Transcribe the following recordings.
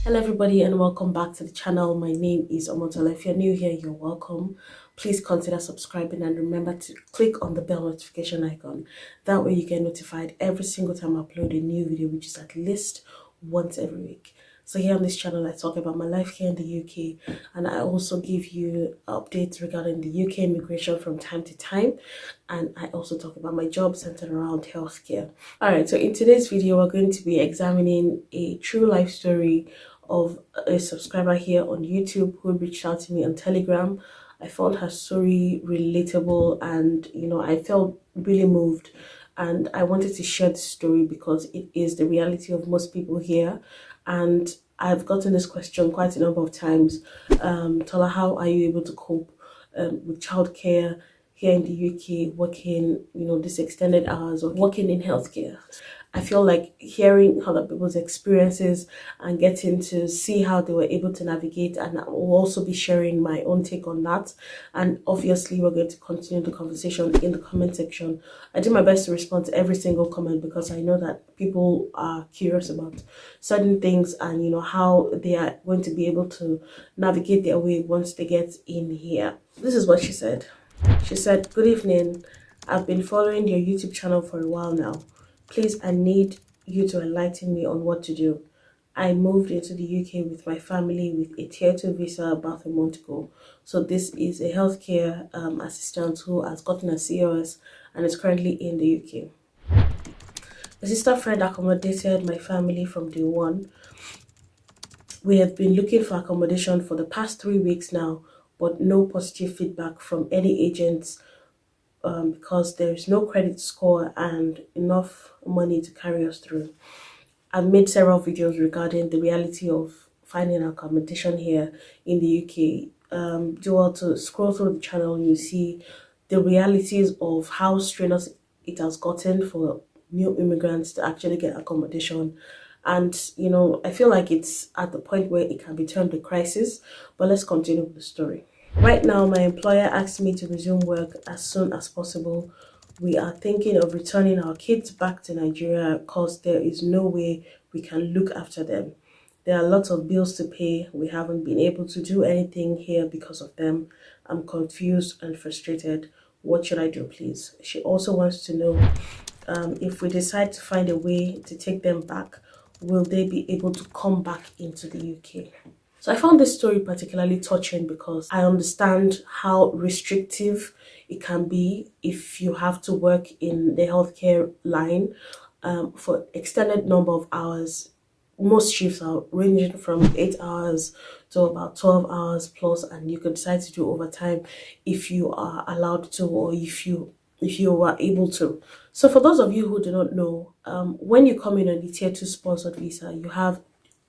Hello everybody and welcome back to the channel. My name is Omotola. If you're new here, you're welcome. Please consider subscribing and remember to click on the bell notification icon. That way you get notified every single time I upload a new video, which is at least once every week. So here on this channel, I talk about my life here in the UK, and I also give you updates regarding the UK immigration from time to time, and I also talk about my job centered around healthcare. Alright, so in today's video, we're going to be examining a true life story of a subscriber here on YouTube who reached out to me on Telegram. I found her story relatable, and I felt really moved, and I wanted to share the story because it is the reality of most people here. And I've gotten this question quite a number of times. Tola, how are you able to cope with childcare here in the UK, working, this extended hours or working in healthcare? I feel like hearing other people's experiences and getting to see how they were able to navigate, and I will also be sharing my own take on that. And obviously, we're going to continue the conversation in the comment section. I do my best to respond to every single comment because I know that people are curious about certain things and how they are going to be able to navigate their way once they get in here. This is what she said. She said, "Good evening. I've been following your YouTube channel for a while now. Please, I need you to enlighten me on what to do. I moved into the UK with my family with a tier 2 visa about a month ago. So this is a healthcare assistant who has gotten a COS and is currently in the UK. A sister friend accommodated my family from day one. We have been looking for accommodation for the past 3 weeks now, but no positive feedback from any agents because there is no credit score and enough money to carry us through. I've made several videos regarding the reality of finding accommodation here in the UK. Do well to scroll through the channel, you see the realities of how strenuous it has gotten for new immigrants to actually get accommodation. And I feel like it's at the point where it can be termed a crisis. But let's continue with the story. Right now, my employer asked me to resume work as soon as possible. We are thinking of returning our kids back to Nigeria because there is no way we can look after them. There are lots of bills to pay. We haven't been able to do anything here because of them. I'm confused and frustrated. What should I do, please?" She also wants to know if we decide to find a way to take them back, will they be able to come back into the UK? So I found this story particularly touching because I understand how restrictive it can be if you have to work in the healthcare line for extended number of hours. Most shifts are ranging from 8 hours to about 12 hours plus, and you could decide to do overtime if you are allowed to, or if you are able to. So for those of you who do not know, when you come in on the tier 2 sponsored visa, you have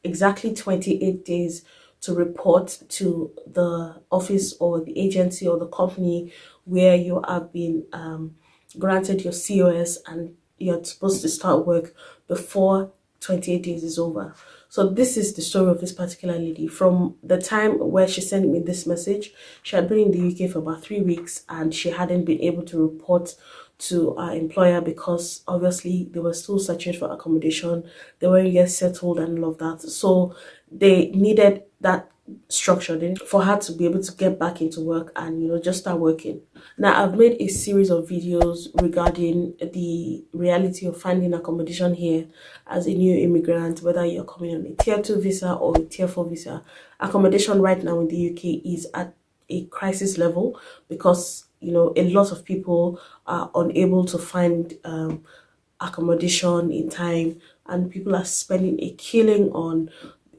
exactly 28 days to report to the office or the agency or the company where you have been granted your COS, and you're supposed to start work before 28 days is over. So this is the story of this particular lady. From the time where she sent me this message, she had been in the UK for about 3 weeks and she hadn't been able to report to our employer because obviously they were still searching for accommodation. They weren't yet settled and all of that. So they needed that structure for her to be able to get back into work and just start working. Now, I've made a series of videos regarding the reality of finding accommodation here as a new immigrant, whether you're coming on a tier 2 visa or a tier 4 visa. Accommodation right now in the UK is at a crisis level because a lot of people are unable to find accommodation in time, and people are spending a killing on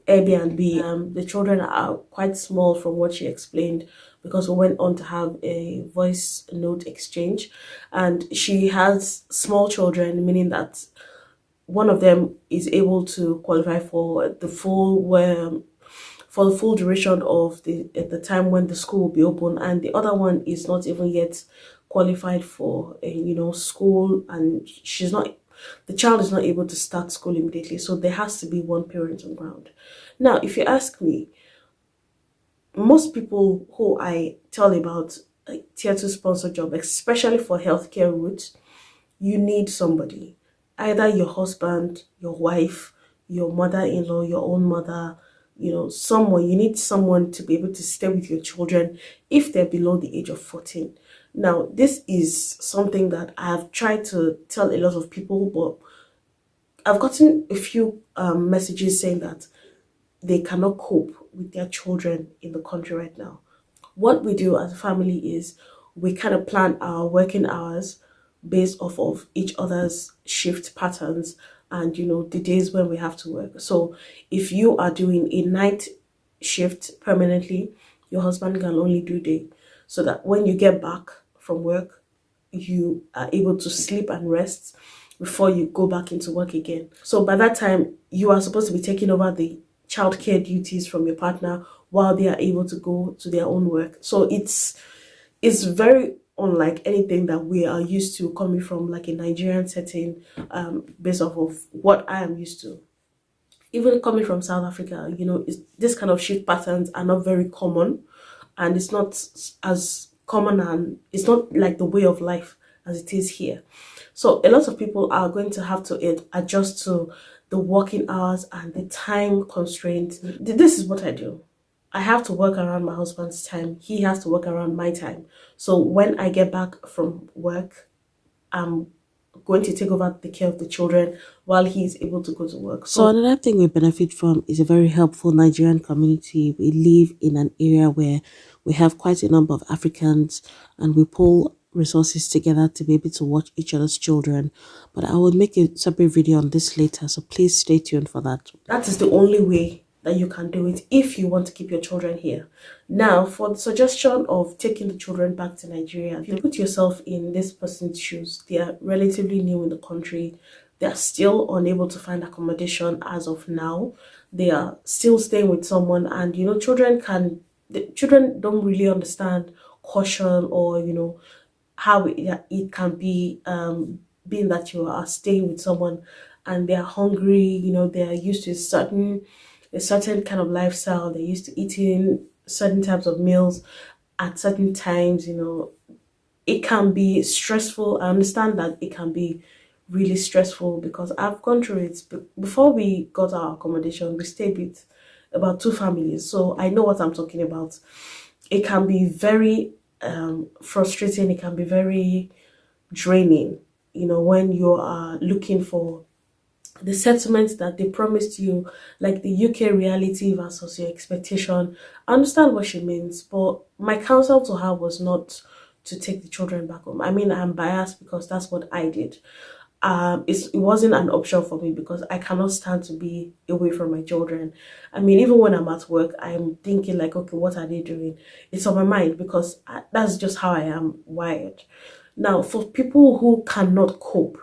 Airbnb. The children are quite small from what she explained because we went on to have a voice note exchange, and she has small children, meaning that one of them is able to qualify for the full duration of the time when the school will be open, and the other one is not even yet qualified for school, and the child is not able to start school immediately, so there has to be one parent on ground. Now, if you ask me, most people who I tell about tier 2 sponsor job, especially for healthcare routes, you need somebody, either your husband, your wife, your mother-in-law, your own mother, you need someone to be able to stay with your children if they're below the age of 14. Now, this is something that I've tried to tell a lot of people, but I've gotten a few messages saying that they cannot cope with their children in the country right now. What we do as a family is we kind of plan our working hours based off of each other's shift patterns and the days when we have to work. So if you are doing a night shift permanently, your husband can only do day, so that when you get back from work, you are able to sleep and rest before you go back into work again. So by that time, you are supposed to be taking over the childcare duties from your partner while they are able to go to their own work. So it's very unlike anything that we are used to coming from like a Nigerian setting, based off of what I am used to. Even coming from South Africa, this kind of shift patterns are not very common, and it's not as common, and it's not like the way of life as it is here. So a lot of people are going to have to adjust to the working hours and the time constraints. This is what I do. I have to work around my husband's time. He has to work around my time. So when I get back from work, I'm going to take over the care of the children while he's able to go to work. So another thing we benefit from is a very helpful Nigerian community. We live in an area where we have quite a number of Africans, and we pull resources together to be able to watch each other's children. But I will make a separate video on this later, so please stay tuned for that. That is the only way that you can do it if you want to keep your children here. Now, for the suggestion of taking the children back to Nigeria, if you put yourself in this person's shoes, they are relatively new in the country. They are still unable to find accommodation as of now. They are still staying with someone, and children don't really understand caution, or how it can be, being that you are staying with someone and they are hungry. They are used to a certain kind of lifestyle. They're used to eating certain types of meals at certain times. It can be stressful. I understand that it can be really stressful because I've gone through it. Before we got our accommodation, we stayed with about 2 families, so I know what I'm talking about. It can be very frustrating. It can be very draining, when you are looking for the settlement that they promised you, like the UK reality versus your expectation. I understand what she means, but my counsel to her was not to take the children back home. I mean, I'm biased because that's what I did. It wasn't an option for me because I cannot stand to be away from my children. I mean, even when I'm at work, I'm thinking like, okay, what are they doing? It's on my mind because that's just how I am wired. Now, for people who cannot cope,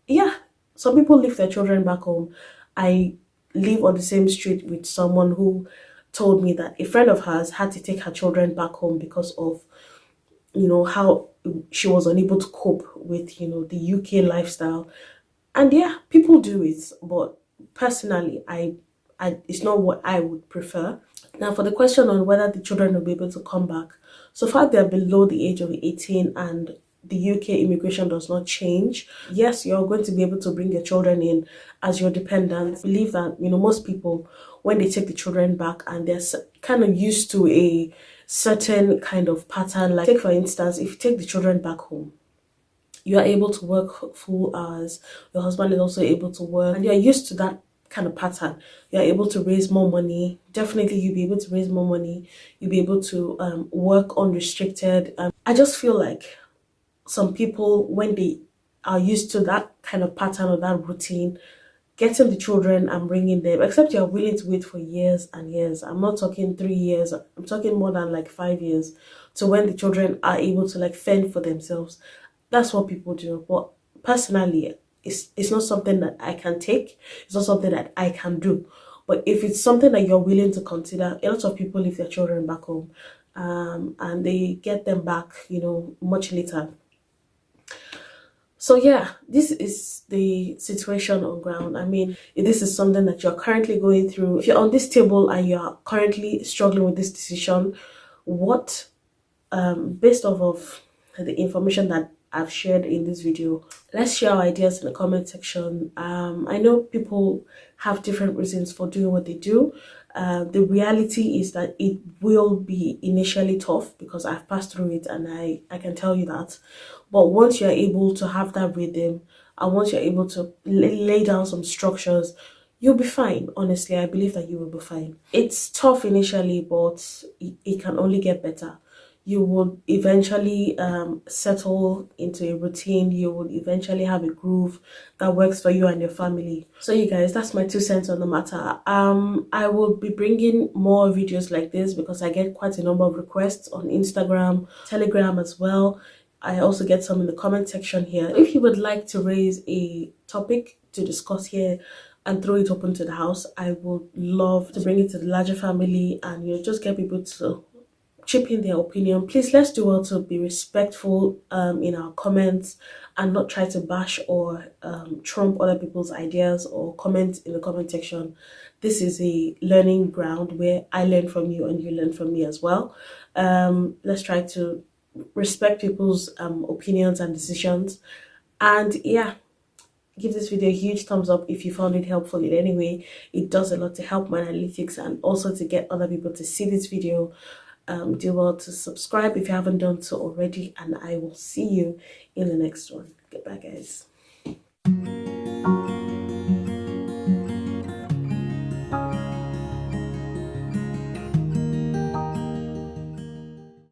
yeah, some people leave their children back home. I live on the same street with someone who told me that a friend of hers had to take her children back home because of how she was unable to cope with the UK lifestyle. And yeah, people do it, but personally, I it's not what I would prefer. Now, for the question on whether the children will be able to come back, so far they're below the age of 18 and the UK immigration does not change. Yes, you're going to be able to bring your children in as your dependents. I believe that most people, when they take the children back and they're kind of used to a certain kind of pattern, like take for instance, if you take the children back home, you are able to work full hours, your husband is also able to work, and you're used to that kind of pattern. You're able to raise more money. Definitely you'll be able to raise more money. You'll be able to work unrestricted. I just feel like some people, when they are used to that kind of pattern or that routine, getting the children and bringing them, except you're willing to wait for years and years. I'm not talking 3 years. I'm talking more than like 5 years to when the children are able to like fend for themselves. That's what people do. But personally, it's not something that I can take. It's not something that I can do. But if it's something that you're willing to consider, a lot of people leave their children back home, and they get them back, much later. So yeah, this is the situation on ground. I mean, if this is something that you're currently going through, if you're on this table and you're currently struggling with this decision, what, based off of the information that I've shared in this video, let's share our ideas in the comment section. I know people have different reasons for doing what they do. The reality is that it will be initially tough because I've passed through it, and I can tell you that. But once you're able to have that rhythm, and once you're able to lay down some structures, you'll be fine. Honestly, I believe that you will be fine. It's tough initially, but it can only get better. You will eventually settle into a routine. You will eventually have a groove that works for you and your family. So you guys, that's my 2 cents on the matter. I will be bringing more videos like this because I get quite a number of requests on Instagram, Telegram as well. I also get some in the comment section here. If you would like to raise a topic to discuss here and throw it open to the house, I would love to bring it to the larger family and just get people to chip in their opinion. Please, let's do well to be respectful in our comments and not try to bash or trump other people's ideas or comment in the comment section. This is a learning ground where I learn from you and you learn from me as well. Let's try to respect people's opinions and decisions. And yeah, give this video a huge thumbs up if you found it helpful in any way. It does a lot to help my analytics and also to get other people to see this video. Do well to subscribe if you haven't done so already, and I will see you in the next one. Goodbye, guys.